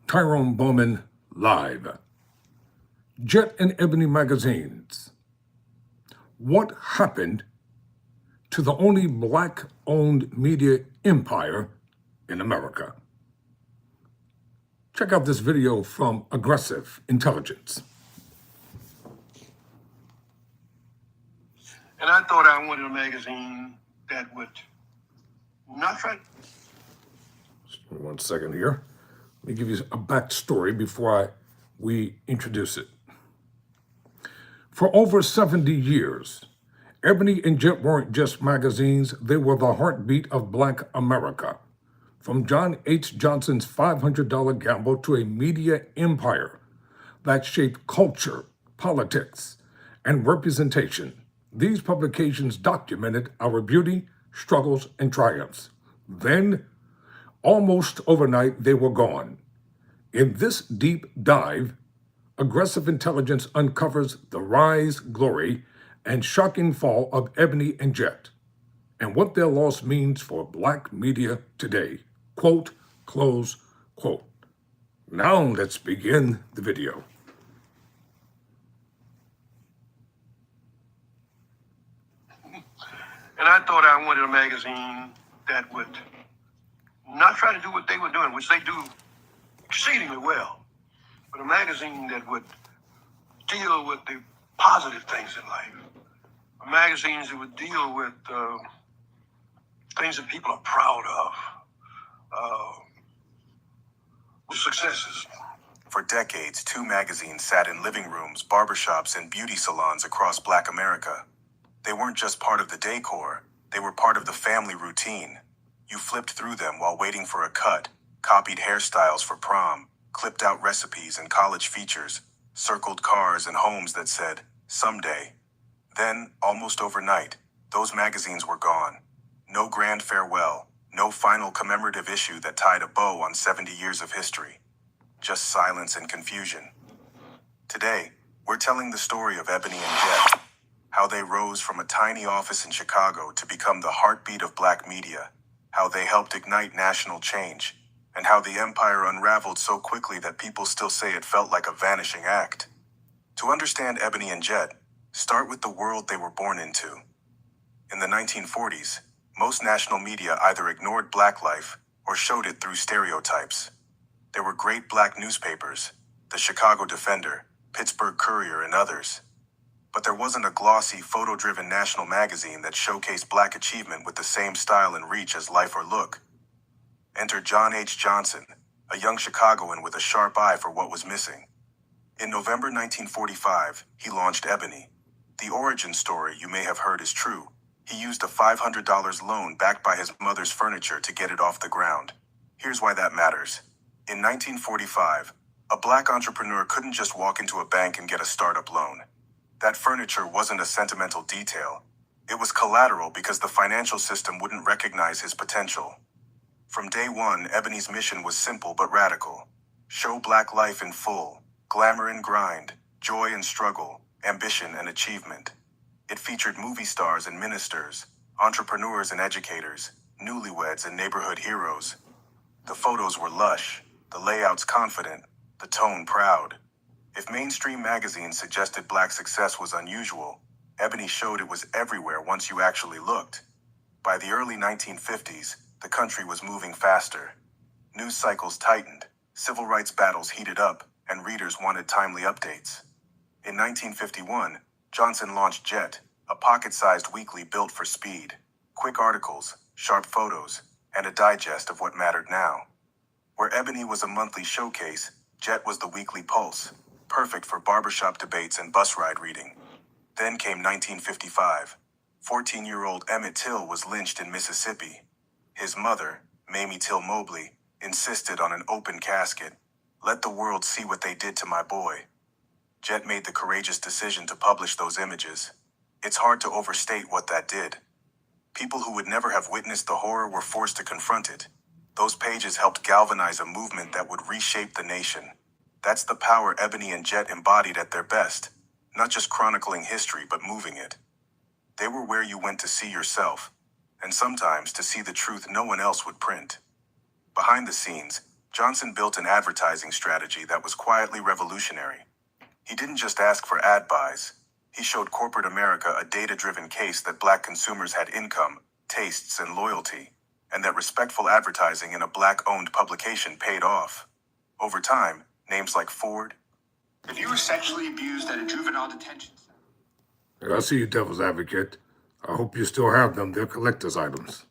Tyrone Bowman live. Jet and Ebony magazines. What happened to the only black-owned media empire in America? Check out this video from Aggressive Intelligence. And I thought I wanted a magazine that would not try. Just 1 second here. Let me give you a backstory before we introduce it. For over 70 years, Ebony and Jet weren't just magazines, they were the heartbeat of Black America. From John H. Johnson's $500 gamble to a media empire that shaped culture, politics, and representation, these publications documented our beauty, struggles, and triumphs. Then, almost overnight, they were gone. In this deep dive, Aggressive Intelligence uncovers the rise, glory, and shocking fall of Ebony and Jet, and what their loss means for Black media today. Quote, close quote. Now let's begin the video. And I thought I wanted a magazine that would not try to do what they were doing, which they do exceedingly well, but a magazine that would deal with the positive things in life. Magazines that would deal with things that people are proud of, successes. For decades, two magazines sat in living rooms, barbershops, and beauty salons across Black America. They weren't just part of the decor, they were part of the family routine. You flipped through them while waiting for a cut, copied hairstyles for prom, clipped out recipes and college features, circled cars and homes that said, someday. Then, almost overnight, those magazines were gone. No grand farewell, no final commemorative issue that tied a bow on 70 years of history. Just silence and confusion. Today, we're telling the story of Ebony and Jet, how they rose from a tiny office in Chicago to become the heartbeat of Black media, how they helped ignite national change, and how the empire unraveled so quickly that people still say it felt like a vanishing act. To understand Ebony and Jet, start with the world they were born into. In the 1940s, most national media either ignored Black life or showed it through stereotypes. There were great Black newspapers, the Chicago Defender, Pittsburgh Courier, and others. But there wasn't a glossy, photo-driven national magazine that showcased Black achievement with the same style and reach as Life or Look. Enter John H. Johnson, a young Chicagoan with a sharp eye for what was missing. In November 1945, he launched Ebony. The origin story you may have heard is true. He used a $500 loan backed by his mother's furniture to get it off the ground. Here's why that matters. In 1945, a Black entrepreneur couldn't just walk into a bank and get a startup loan. That furniture wasn't a sentimental detail. It was collateral because the financial system wouldn't recognize his potential. From day one, Ebony's mission was simple but radical. Show Black life in full, glamour and grind, joy and struggle, ambition and achievement. It featured movie stars and ministers, entrepreneurs and educators, newlyweds and neighborhood heroes. The photos were lush, the layouts confident, the tone proud. If mainstream magazines suggested Black success was unusual, Ebony showed it was everywhere once you actually looked. By the early 1950s, the country was moving faster. News cycles tightened, civil rights battles heated up, and readers wanted timely updates. In 1951, Johnson launched Jet, a pocket-sized weekly built for speed, quick articles, sharp photos, and a digest of what mattered now. Where Ebony was a monthly showcase, Jet was the weekly pulse, perfect for barbershop debates and bus ride reading. Then came 1955. 14-year-old Emmett Till was lynched in Mississippi. His mother, Mamie Till Mobley, insisted on an open casket. Let the world see what they did to my boy. Jet made the courageous decision to publish those images. It's hard to overstate what that did. People who would never have witnessed the horror were forced to confront it. Those pages helped galvanize a movement that would reshape the nation. That's the power Ebony and Jet embodied at their best, not just chronicling history but moving it. They were where you went to see yourself, and sometimes to see the truth no one else would print. Behind the scenes, Johnson built an advertising strategy that was quietly revolutionary. He didn't just ask for ad buys. He showed corporate America a data-driven case that black consumers had income, tastes, and loyalty, and that respectful advertising in a black-owned publication paid off. Over time, names like Ford. If you were sexually abused at a juvenile detention center. I see you, devil's advocate. I hope you still have them. They're collector's items.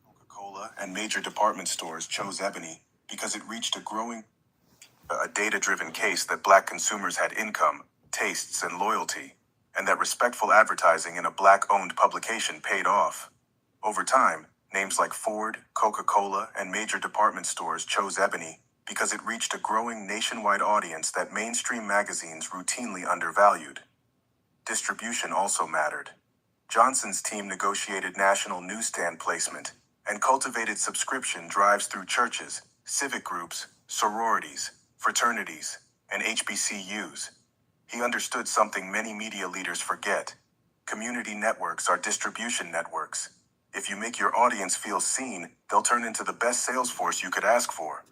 Coca-Cola and major department stores chose Ebony because it reached a data-driven case that black consumers had income, tastes, and loyalty, and that respectful advertising in a black-owned publication paid off. Over time, names like Ford, Coca-Cola, and major department stores chose Ebony because it reached a growing nationwide audience that mainstream magazines routinely undervalued. Distribution also mattered. Johnson's team negotiated national newsstand placement and cultivated subscription drives through churches, civic groups, sororities, fraternities, and HBCUs. He understood something many media leaders forget. Community networks are distribution networks. If you make your audience feel seen, they'll turn into the best sales force you could ask for.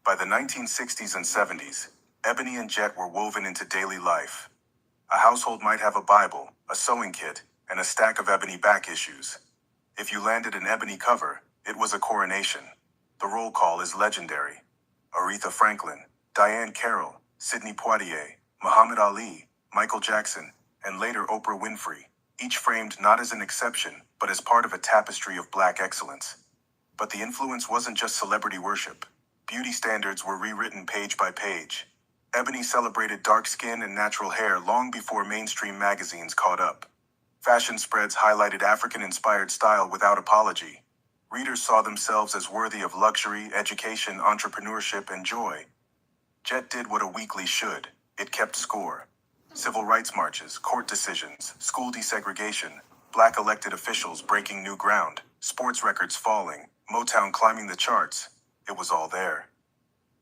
By the 1960s and 70s, Ebony and Jet were woven into daily life. A household might have a Bible, a sewing kit, and a stack of Ebony back issues. If you landed an Ebony cover, it was a coronation. The roll call is legendary. Aretha Franklin, Diane Carroll, Sidney Poitier, Muhammad Ali, Michael Jackson, and later Oprah Winfrey, each framed not as an exception, but as part of a tapestry of black excellence. But the influence wasn't just celebrity worship. Beauty standards were rewritten page by page. Ebony celebrated dark skin and natural hair long before mainstream magazines caught up. Fashion spreads highlighted African-inspired style without apology. Readers saw themselves as worthy of luxury, education, entrepreneurship, and joy. Jet did what a weekly should. It kept score. Civil rights marches, court decisions, school desegregation, black elected officials breaking new ground, sports records falling, Motown climbing the charts. It was all there.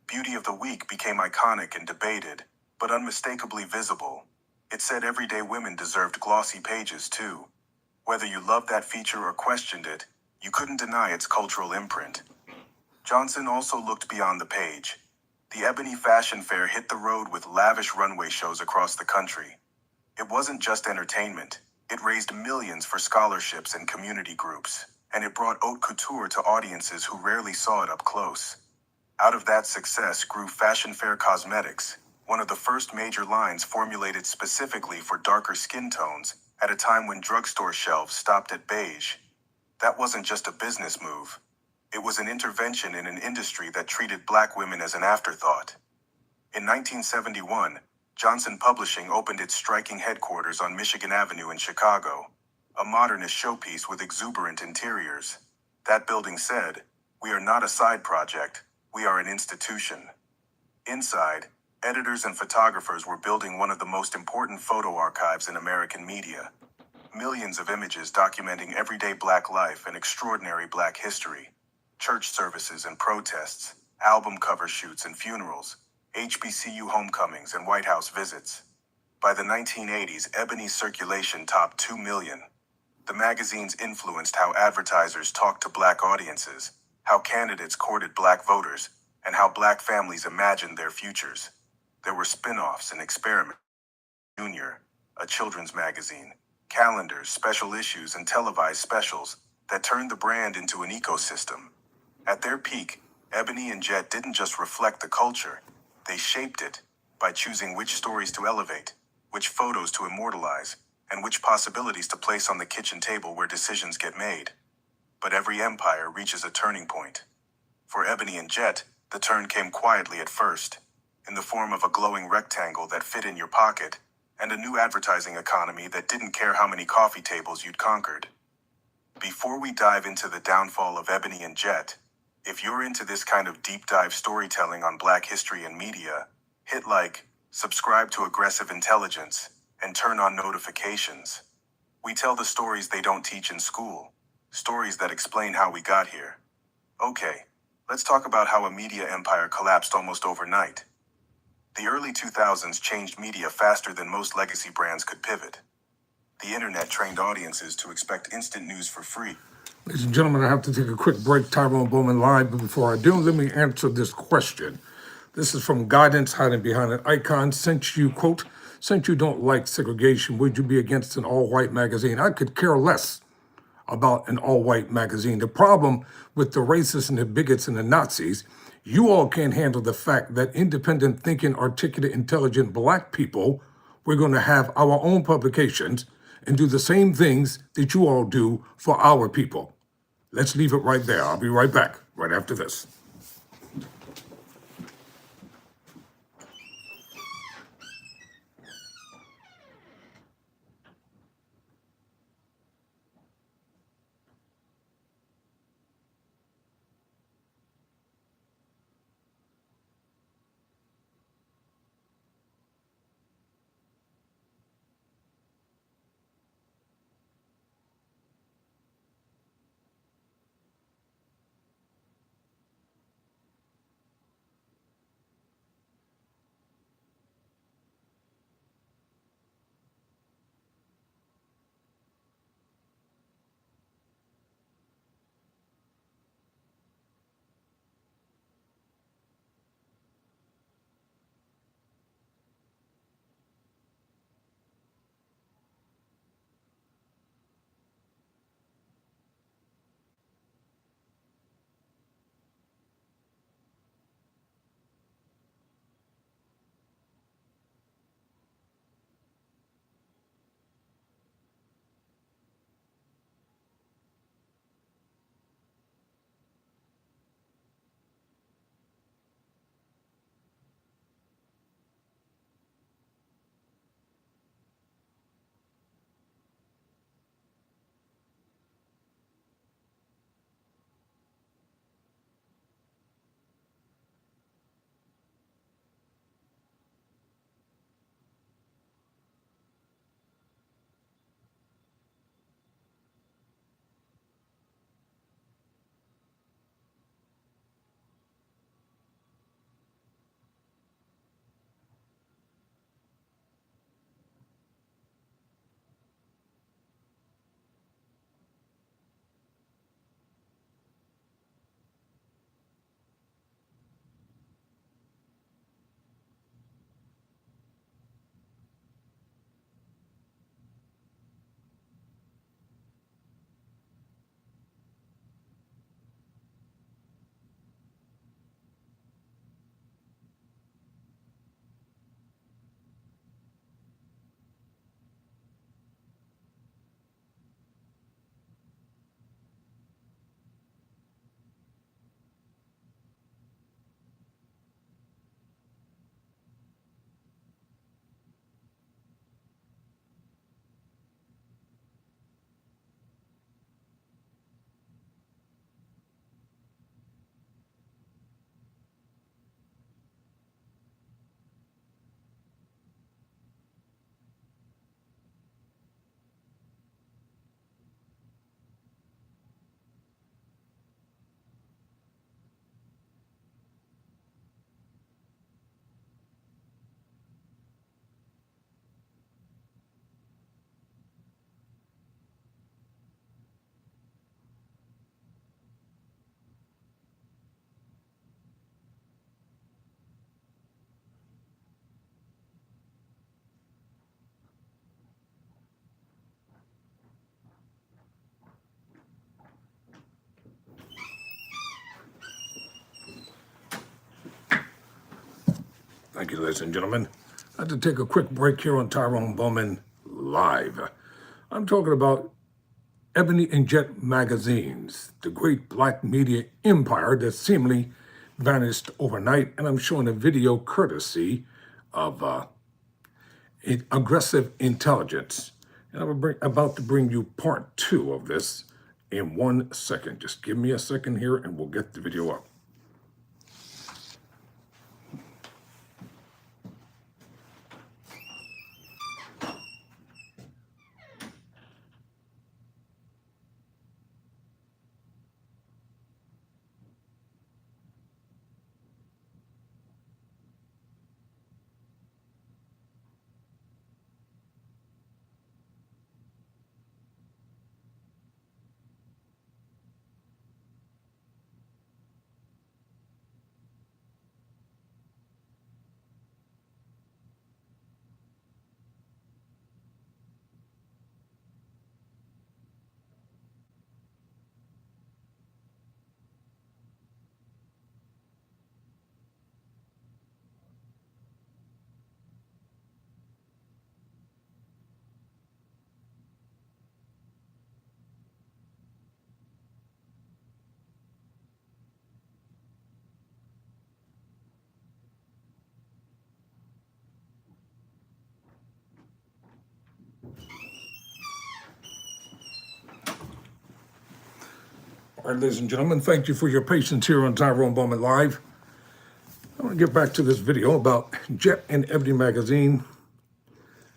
Beauty of the Week became iconic and debated, but unmistakably visible. It said everyday women deserved glossy pages too. Whether you loved that feature or questioned it, you couldn't deny its cultural imprint. Johnson also looked beyond the page. The Ebony Fashion Fair hit the road with lavish runway shows across the country. It wasn't just entertainment. It raised millions for scholarships and community groups, and it brought haute couture to audiences who rarely saw it up close. Out of that success grew Fashion Fair Cosmetics, one of the first major lines formulated specifically for darker skin tones at a time when drugstore shelves stopped at beige. That wasn't just a business move. It was an intervention in an industry that treated black women as an afterthought. In 1971, Johnson Publishing opened its striking headquarters on Michigan Avenue in Chicago, a modernist showpiece with exuberant interiors. That building said, "We are not a side project, we are an institution." Inside, editors and photographers were building one of the most important photo archives in American media. Millions of images documenting everyday black life and extraordinary black history. Church services and protests, album cover shoots and funerals, HBCU homecomings and White House visits. By the 1980s, Ebony's circulation topped 2 million. The magazines influenced how advertisers talked to black audiences, how candidates courted black voters, and how black families imagined their futures. There were spin-offs and experiments. Junior, a children's magazine, calendars, special issues, and televised specials that turned the brand into an ecosystem. At their peak, Ebony and Jet didn't just reflect the culture, they shaped it by choosing which stories to elevate, which photos to immortalize, and which possibilities to place on the kitchen table where decisions get made. But every empire reaches a turning point. For Ebony and Jet, the turn came quietly at first, in the form of a glowing rectangle that fit in your pocket, and a new advertising economy that didn't care how many coffee tables you'd conquered. Before we dive into the downfall of Ebony and Jet, if you're into this kind of deep dive storytelling on black history and media, hit like, subscribe to Aggressive Intelligence, and turn on notifications. We tell the stories they don't teach in school, stories that explain how we got here. Okay, let's talk about how a media empire collapsed almost overnight. The early 2000s changed media faster than most legacy brands could pivot. The internet trained audiences to expect instant news for free. Ladies and gentlemen, I have to take a quick break. Tyrone Bowman live, but before I do, let me answer this question. This is from Guidance Hiding Behind an Icon. Since you, quote, since you don't like segregation, would you be against an all-white magazine? I could care less about an all-white magazine. The problem with the racists and the bigots and the Nazis, you all can't handle the fact that independent thinking, articulate, intelligent black people, we're going to have our own publications and do the same things that you all do for our people. Let's leave it right there. I'll be right back, right after this. Thank you, ladies and gentlemen. I had to take a quick break here on Tyrone Bowman Live. I'm talking about Ebony and Jet magazines, the great black media empire that seemingly vanished overnight. And I'm showing a video courtesy of aggressive intelligence. And about to bring you part 2 of this in 1 second. Just give me a second here and we'll get the video up. All right, ladies and gentlemen, thank you for your patience here on Tyrone Bowman Live. I want to get back to this video about Jet and Ebony magazine.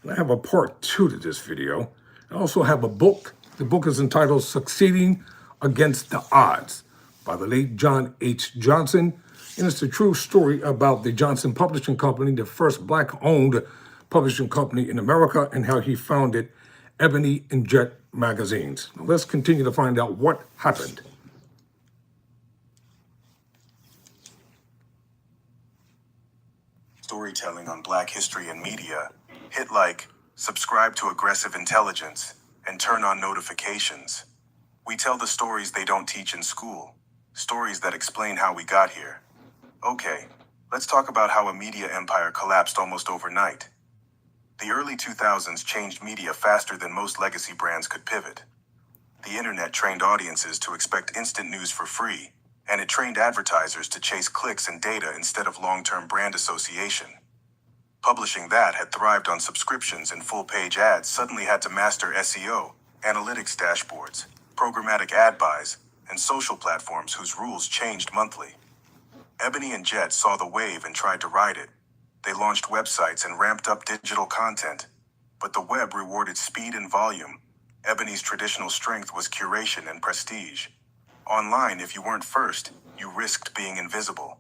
And I have a part 2 to this video. I also have a book. The book is entitled Succeeding Against the Odds by the late John H. Johnson. And it's a true story about the Johnson Publishing Company, the first Black-owned publishing company in America, and how he founded Ebony and Jet magazines. Now let's continue to find out what happened. Storytelling on Black history and media, hit like, subscribe to Aggressive Intelligence, and turn on notifications. We tell the stories they don't teach in school, stories that explain how we got here. Okay, let's talk about how a media empire collapsed almost overnight. The early 2000s changed media faster than most legacy brands could pivot. The internet trained audiences to expect instant news for free, and it trained advertisers to chase clicks and data instead of long-term brand association. Publishing that had thrived on subscriptions and full-page ads suddenly had to master SEO, analytics dashboards, programmatic ad buys, and social platforms whose rules changed monthly. Ebony and Jet saw the wave and tried to ride it. They launched websites and ramped up digital content, but the web rewarded speed and volume. Ebony's traditional strength was curation and prestige. Online, if you weren't first, you risked being invisible.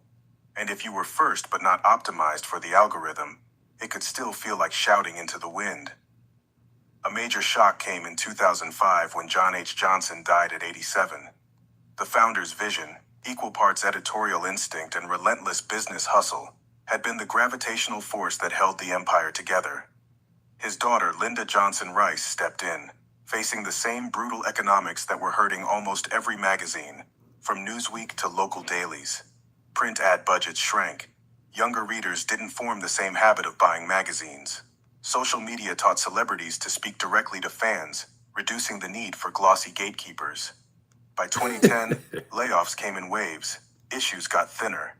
And if you were first but not optimized for the algorithm, it could still feel like shouting into the wind. A major shock came in 2005 when John H. Johnson died at 87. The founder's vision, equal parts editorial instinct and relentless business hustle, had been the gravitational force that held the empire together. His daughter, Linda Johnson Rice, stepped in, facing the same brutal economics that were hurting almost every magazine, from Newsweek to local dailies. Print ad budgets shrank. Younger readers didn't form the same habit of buying magazines. Social media taught celebrities to speak directly to fans, reducing the need for glossy gatekeepers. By 2010, layoffs came in waves. Issues got thinner.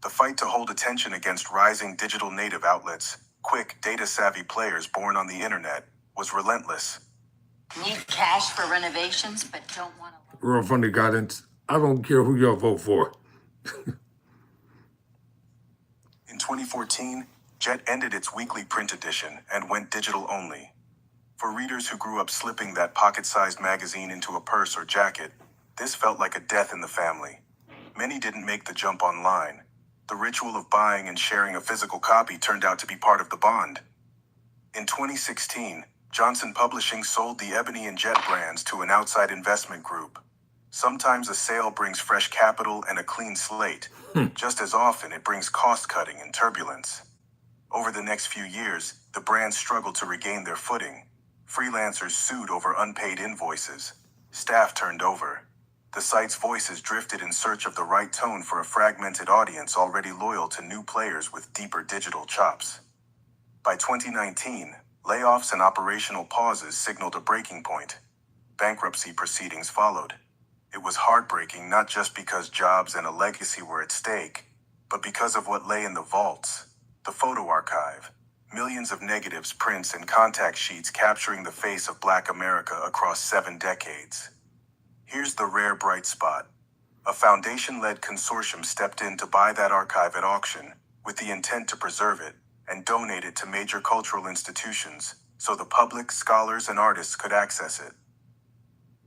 The fight to hold attention against rising digital native outlets, quick, data-savvy players born on the internet, was relentless. Need cash for renovations, but don't want to. Real funny guidance. I don't care who y'all vote for. In 2014, Jet ended its weekly print edition and went digital only. For readers who grew up slipping that pocket-sized magazine into a purse or jacket, this felt like a death in the family. Many didn't make the jump online. The ritual of buying and sharing a physical copy turned out to be part of the bond. In 2016, Johnson Publishing sold the Ebony and Jet brands to an outside investment group. Sometimes a sale brings fresh capital and a clean slate. Just as often, it brings cost-cutting and turbulence. Over the next few years, the brands struggled to regain their footing. Freelancers sued over unpaid invoices. Staff turned over. The site's voices drifted in search of the right tone for a fragmented audience already loyal to new players with deeper digital chops. By 2019, layoffs and operational pauses signaled a breaking point. Bankruptcy proceedings followed. It was heartbreaking not just because jobs and a legacy were at stake, but because of what lay in the vaults. The photo archive. Millions of negatives, prints, and contact sheets capturing the face of Black America across 7 decades. Here's the rare bright spot. A foundation-led consortium stepped in to buy that archive at auction, with the intent to preserve it and donate it to major cultural institutions, so the public, scholars, and artists could access it.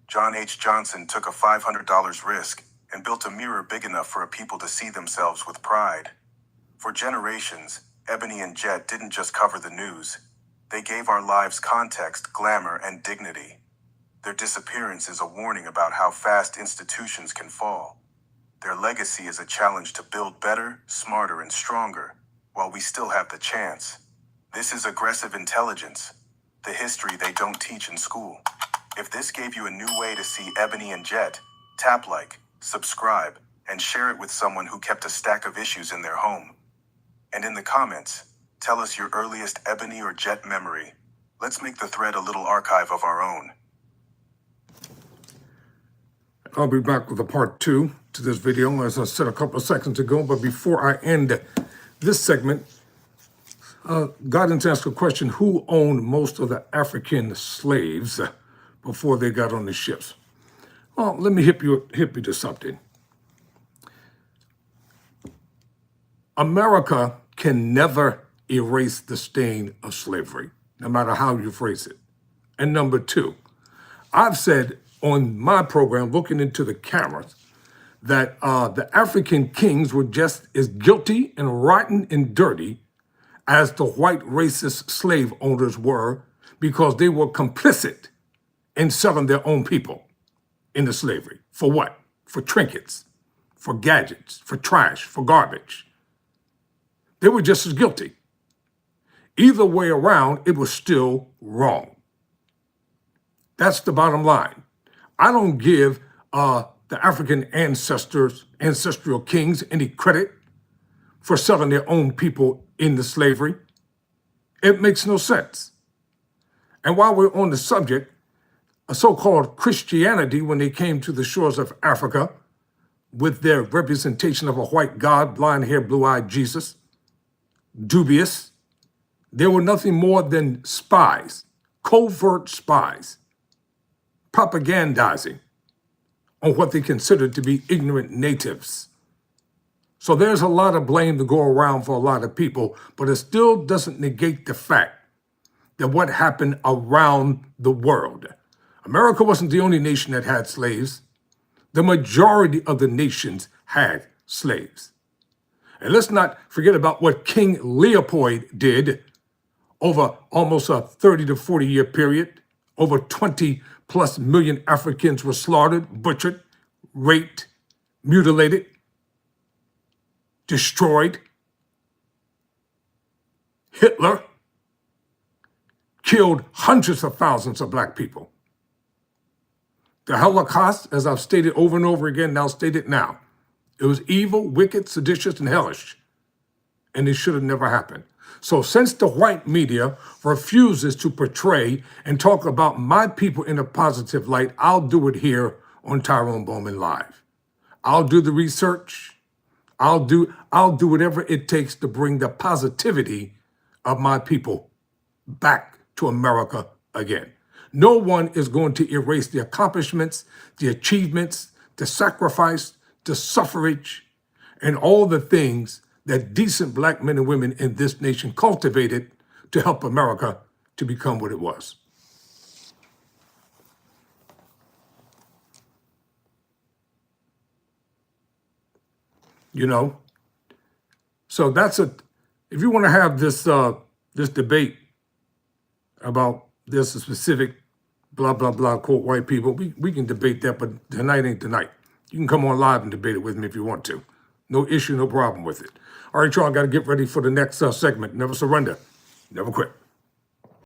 John H. Johnson took a $500 risk and built a mirror big enough for a people to see themselves with pride. For generations, Ebony and Jet didn't just cover the news. They gave our lives context, glamour, and dignity. Their disappearance is a warning about how fast institutions can fall. Their legacy is a challenge to build better, smarter, and stronger, while we still have the chance. This is Aggressive Intelligence, the history they don't teach in school. If this gave you a new way to see Ebony and Jet, tap like, subscribe, and share it with someone who kept a stack of issues in their home. And in the comments, tell us your earliest Ebony or Jet memory. Let's make the thread a little archive of our own. I'll be back with a part 2 to this video, as I said a couple of seconds ago. But before I end this segment, Guidance asked a question: who owned most of the African slaves before they got on the ships? Well, let me hip you to something. America can never erase the stain of slavery, no matter how you phrase it. And number two, I've said on my program, looking into the cameras, that the African kings were just as guilty and rotten and dirty as the white racist slave owners were, because they were complicit in selling their own people into slavery. For what? For trinkets, for gadgets, for trash, for garbage. They were just as guilty. Either way around, it was still wrong. That's the bottom line. I don't give the African ancestral kings any credit for selling their own people into slavery. It makes no sense. And while we're on the subject, a so-called Christianity, when they came to the shores of Africa with their representation of a white God, blonde-haired, blue-eyed Jesus, dubious, they were nothing more than spies, covert spies, propagandizing on what they considered to be ignorant natives. So there's a lot of blame to go around for a lot of people, but it still doesn't negate the fact that what happened around the world. America wasn't the only nation that had slaves. The majority of the nations had slaves. And let's not forget about what King Leopold did over almost a 30 to 40 year period. Over 20 plus million Africans were slaughtered, butchered, raped, mutilated, destroyed. Hitler killed hundreds of thousands of black people. The Holocaust, as I've stated over and over again, now stated now, it was evil, wicked, seditious, and hellish. And it should have never happened. So since the white media refuses to portray and talk about my people in a positive light, I'll do it here on Tyrone Bowman Live. I'll do the research. I'll do whatever it takes to bring the positivity of my people back to America again. No one is going to erase the accomplishments, the achievements, the sacrifice, the suffrage, and all the things that decent black men and women in this nation cultivated to help America to become what it was. You know? So that's if you want to have this debate about this specific blah, blah, blah, quote, white people, we can debate that, but tonight ain't the night. You can come on live and debate it with me if you want to. No issue, no problem with it. All right, y'all, got to get ready for the next segment. Never surrender, never quit.